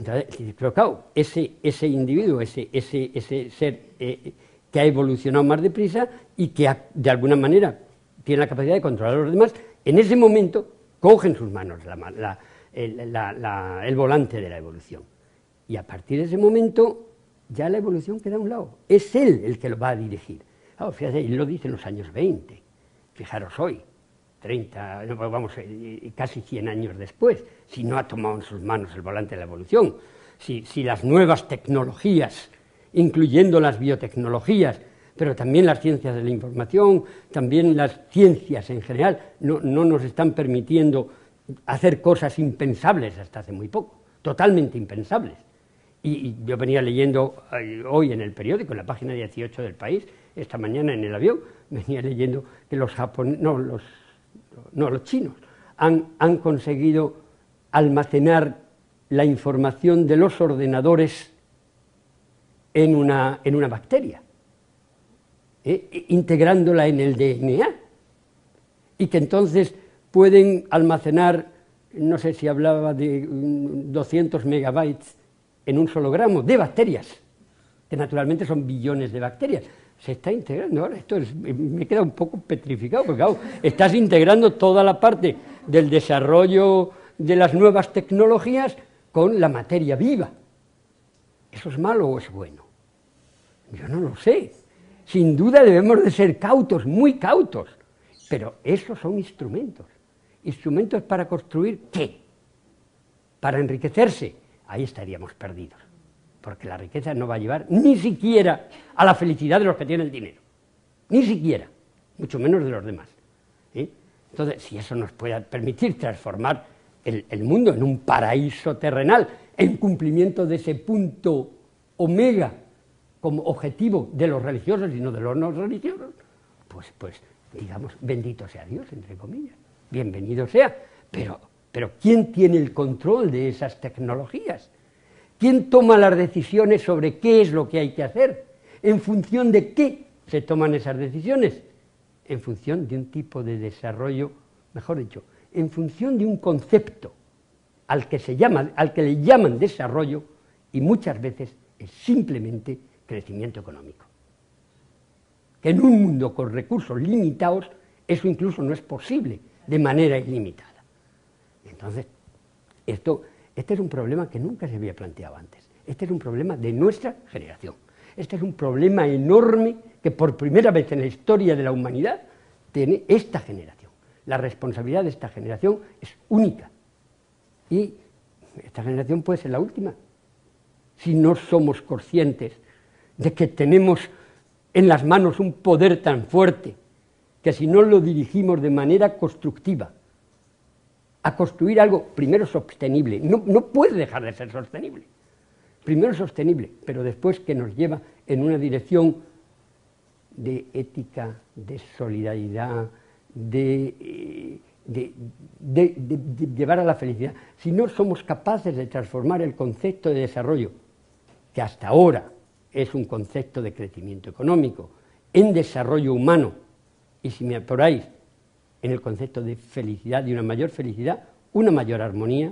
Entonces, pero claro, ese individuo, ese ser que ha evolucionado más deprisa y que de alguna manera tiene la capacidad de controlar a los demás, en ese momento coge en sus manos el volante de la evolución. Y a partir de ese momento ya la evolución queda a un lado. Es él el que lo va a dirigir. Claro, fíjate, él lo dice en los años 20. Fijaros hoy, 30, vamos, casi 100 años después, si no ha tomado en sus manos el volante de la evolución, si las nuevas tecnologías, incluyendo las biotecnologías, pero también las ciencias de la información, también las ciencias en general, no nos están permitiendo hacer cosas impensables hasta hace muy poco, totalmente impensables. Y yo venía leyendo hoy en el periódico, en la página 18 del País, esta mañana en el avión, venía leyendo que los chinos han conseguido almacenar la información de los ordenadores en una bacteria, integrándola en el DNA, y que entonces pueden almacenar, no sé si hablaba de 200 megabytes en un solo gramo de bacterias, que naturalmente son billones de bacterias. Se está integrando ahora, me queda un poco petrificado, porque claro, estás integrando toda la parte del desarrollo de las nuevas tecnologías con la materia viva. ¿Eso es malo o es bueno? Yo no lo sé. Sin duda debemos de ser cautos, muy cautos, pero esos son instrumentos. ¿Instrumentos para construir qué? Para enriquecerse. Ahí estaríamos perdidos, porque la riqueza no va a llevar ni siquiera a la felicidad de los que tienen el dinero, ni siquiera, mucho menos de los demás. Entonces, si eso nos puede permitir transformar el mundo en un paraíso terrenal, en cumplimiento de ese punto omega como objetivo de los religiosos y no de los no religiosos, pues digamos, bendito sea Dios, entre comillas, bienvenido sea, pero ¿quién tiene el control de esas tecnologías? ¿Quién toma las decisiones sobre qué es lo que hay que hacer? ¿En función de qué se toman esas decisiones? En función de un tipo de desarrollo, mejor dicho, en función de un concepto al que le llaman desarrollo, y muchas veces es simplemente crecimiento económico. Que en un mundo con recursos limitados, eso incluso no es posible de manera ilimitada. Entonces, este es un problema que nunca se había planteado antes. Este es un problema de nuestra generación. Este es un problema enorme que por primera vez en la historia de la humanidad tiene esta generación. La responsabilidad de esta generación es única. Y esta generación puede ser la última. Si no somos conscientes de que tenemos en las manos un poder tan fuerte que si no lo dirigimos de manera constructiva, a construir algo, primero sostenible, no puede dejar de ser sostenible, primero sostenible, pero después que nos lleva en una dirección de ética, de solidaridad, de llevar a la felicidad. Si no somos capaces de transformar el concepto de desarrollo, que hasta ahora es un concepto de crecimiento económico, en desarrollo humano, y si me apuráis, en el concepto de felicidad, de una mayor felicidad, una mayor armonía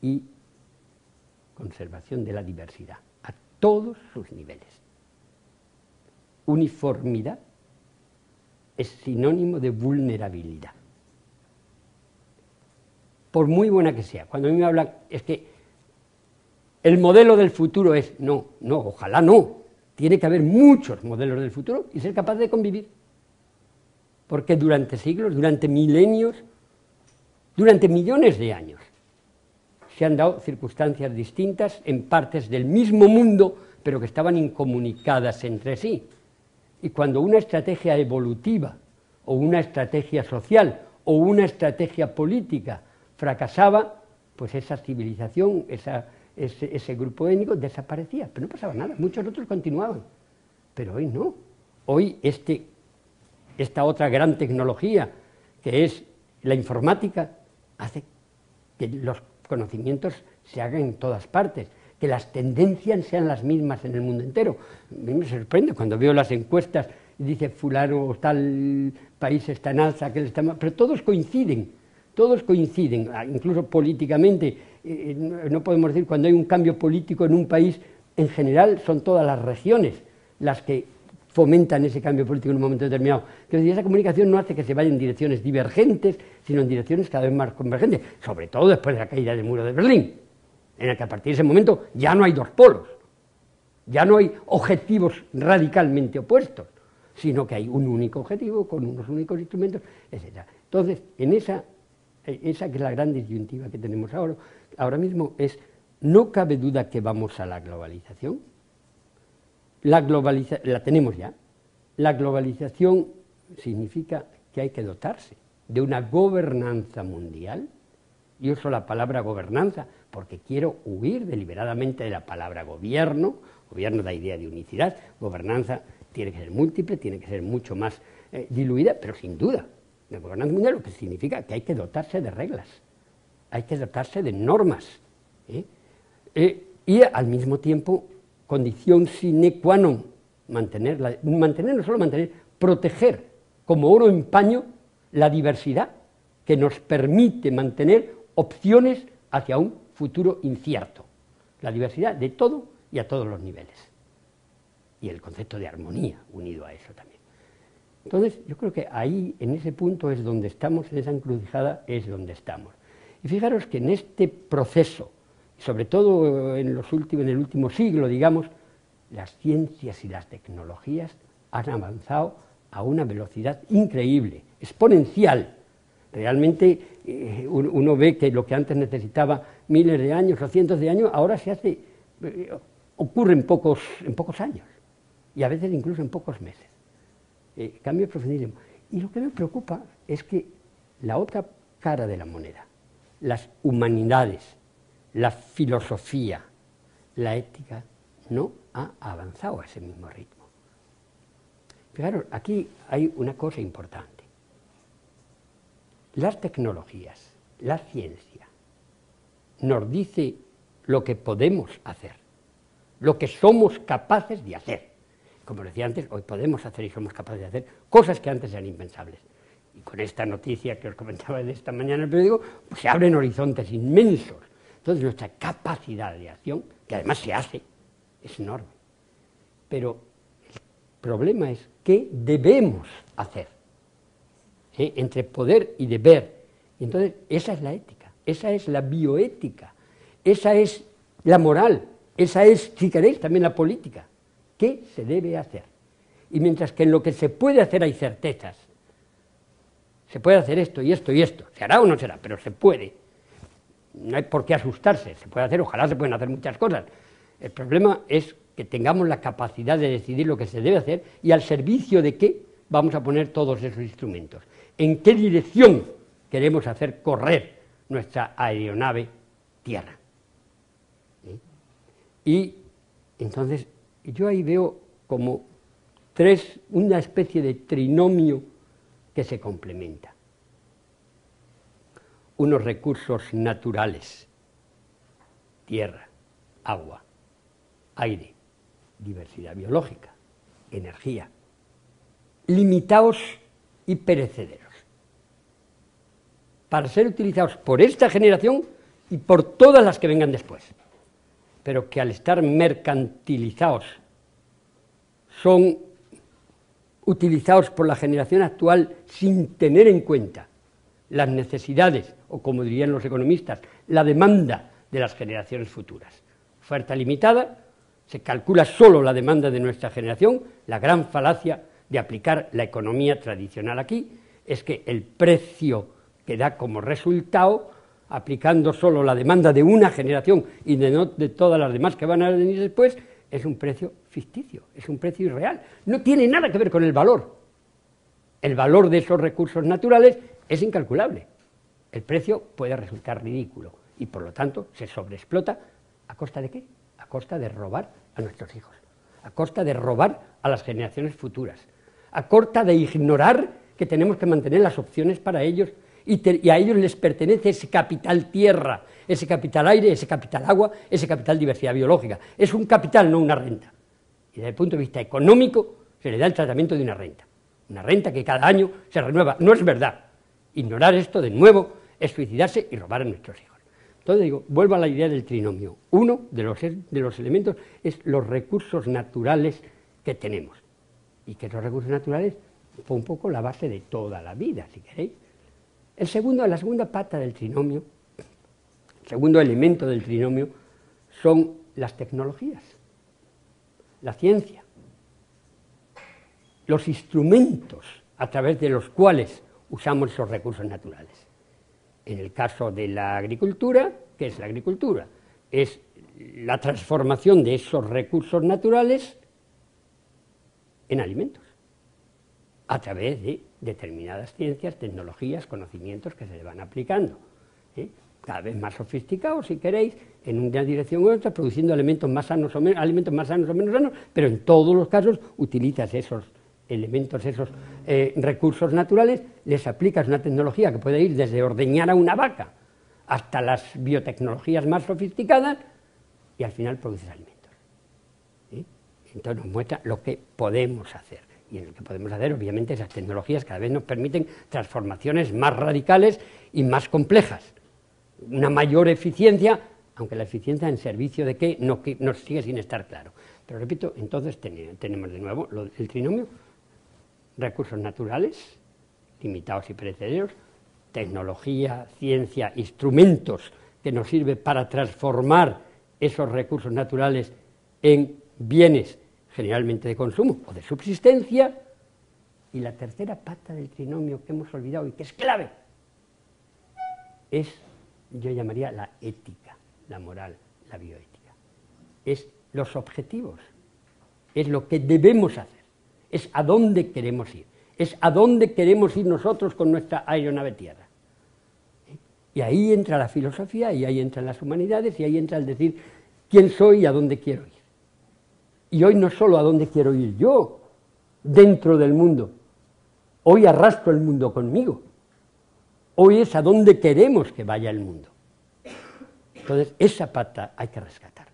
y conservación de la diversidad a todos sus niveles. Uniformidad es sinónimo de vulnerabilidad. Por muy buena que sea, cuando a mí me hablan, es que el modelo del futuro es, no, ojalá no, tiene que haber muchos modelos del futuro y ser capaz de convivir. Porque durante siglos, durante milenios, durante millones de años, se han dado circunstancias distintas en partes del mismo mundo, pero que estaban incomunicadas entre sí. Y cuando una estrategia evolutiva, o una estrategia social, o una estrategia política fracasaba, pues esa civilización, ese grupo étnico desaparecía, pero no pasaba nada, muchos otros continuaban. Pero hoy no, hoy esta otra gran tecnología, que es la informática, hace que los conocimientos se hagan en todas partes, que las tendencias sean las mismas en el mundo entero. A mí me sorprende cuando veo las encuestas y dice fulano o tal país está en alza, aquel está mal, pero todos coinciden todos coinciden, incluso políticamente, no podemos decir cuando hay un cambio político en un país, en general son todas las regiones las que fomentan ese cambio político en un momento determinado. Quiero decir, esa comunicación no hace que se vaya en direcciones divergentes, sino en direcciones cada vez más convergentes, sobre todo después de la caída del muro de Berlín, en el que a partir de ese momento ya no hay dos polos, ya no hay objetivos radicalmente opuestos, sino que hay un único objetivo con unos únicos instrumentos, etc. Entonces, en esa que es la gran disyuntiva que tenemos ahora mismo es, no cabe duda que vamos a la globalización. La tenemos ya. La globalización significa que hay que dotarse de una gobernanza mundial. Yo uso la palabra gobernanza porque quiero huir deliberadamente de la palabra gobierno. Gobierno da idea de unicidad, gobernanza tiene que ser múltiple, tiene que ser mucho más diluida, pero sin duda, la gobernanza mundial lo que significa que hay que dotarse de reglas, hay que dotarse de normas, y al mismo tiempo, condición sine qua non, no solo mantener, proteger como oro en paño la diversidad que nos permite mantener opciones hacia un futuro incierto, la diversidad de todo y a todos los niveles, y el concepto de armonía unido a eso también. Entonces, yo creo que ahí, en ese punto es donde estamos, en esa encrucijada es donde estamos. Y fijaros que en este proceso, sobre todo en el último siglo, digamos, las ciencias y las tecnologías han avanzado a una velocidad increíble, exponencial. Realmente uno ve que lo que antes necesitaba miles de años o cientos de años, ahora ocurre en pocos años, y a veces incluso en pocos meses. Cambio profundísimo. Y lo que me preocupa es que la otra cara de la moneda, las humanidades, la filosofía, la ética, no ha avanzado a ese mismo ritmo. Fijaros, aquí hay una cosa importante. Las tecnologías, la ciencia, nos dice lo que podemos hacer, lo que somos capaces de hacer. Como decía antes, hoy podemos hacer y somos capaces de hacer cosas que antes eran impensables. Y con esta noticia que os comentaba de esta mañana en el periódico, pues se abren horizontes inmensos. Entonces nuestra capacidad de acción, que además se hace, es enorme. Pero el problema es qué debemos hacer, entre poder y deber. Y entonces esa es la ética, esa es la bioética, esa es la moral, esa es, si queréis, también la política. ¿Qué se debe hacer? Y mientras que en lo que se puede hacer hay certezas, se puede hacer esto y esto y esto, se hará o no será, pero se puede. No hay por qué asustarse, se puede hacer, ojalá se pueden hacer muchas cosas. El problema es que tengamos la capacidad de decidir lo que se debe hacer y al servicio de qué vamos a poner todos esos instrumentos. ¿En qué dirección queremos hacer correr nuestra aeronave Tierra? Y entonces yo ahí veo como una especie de trinomio que se complementa. Unos recursos naturales, tierra, agua, aire, diversidad biológica, energía, limitados y perecederos, para ser utilizados por esta generación y por todas las que vengan después, pero que al estar mercantilizados son utilizados por la generación actual sin tener en cuenta las necesidades, o como dirían los economistas, la demanda de las generaciones futuras. Oferta limitada, se calcula solo la demanda de nuestra generación. La gran falacia de aplicar la economía tradicional aquí es que el precio que da como resultado, aplicando solo la demanda de una generación y de todas las demás que van a venir después, es un precio ficticio, es un precio irreal. No tiene nada que ver con el valor. El valor de esos recursos naturales es incalculable. El precio puede resultar ridículo y por lo tanto se sobreexplota. ¿A costa de qué? A costa de robar a nuestros hijos, a costa de robar a las generaciones futuras, a costa de ignorar que tenemos que mantener las opciones para ellos y a ellos les pertenece ese capital tierra, ese capital aire, ese capital agua, ese capital diversidad biológica. Es un capital, no una renta. Y desde el punto de vista económico se le da el tratamiento de una renta que cada año se renueva. No es verdad. Ignorar esto, de nuevo, es suicidarse y robar a nuestros hijos. Entonces digo, vuelvo a la idea del trinomio. Uno de los elementos es los recursos naturales que tenemos. Y que esos recursos naturales fue un poco la base de toda la vida, si queréis. La segunda pata del trinomio, el segundo elemento del trinomio, son las tecnologías, la ciencia, los instrumentos a través de los cuales usamos esos recursos naturales. En el caso de la agricultura, ¿qué es la agricultura? Es la transformación de esos recursos naturales en alimentos, a través de determinadas ciencias, tecnologías, conocimientos que se le van aplicando, cada vez más sofisticados, si queréis, en una dirección u otra, produciendo alimentos más sanos o menos sanos, pero en todos los casos utilizas esos elementos, esos recursos naturales, les aplicas una tecnología que puede ir desde ordeñar a una vaca hasta las biotecnologías más sofisticadas y al final produces alimentos. Entonces nos muestra lo que podemos hacer. Y en lo que podemos hacer, obviamente, esas tecnologías cada vez nos permiten transformaciones más radicales y más complejas. Una mayor eficiencia, aunque la eficiencia en servicio de qué nos sigue sin estar claro. Pero repito, entonces tenemos de nuevo el trinomio: recursos naturales, limitados y perecederos, tecnología, ciencia, instrumentos que nos sirven para transformar esos recursos naturales en bienes generalmente de consumo o de subsistencia, y la tercera pata del trinomio que hemos olvidado y que es clave es, yo llamaría, la ética, la moral, la bioética. Es los objetivos, es lo que debemos hacer, es a dónde queremos ir, es a dónde queremos ir nosotros con nuestra aeronave Tierra. Y ahí entra la filosofía, y ahí entran las humanidades, y ahí entra el decir quién soy y a dónde quiero ir. Y hoy no solo a dónde quiero ir yo, dentro del mundo, hoy arrastro el mundo conmigo, hoy es a dónde queremos que vaya el mundo. Entonces, esa pata hay que rescatarla.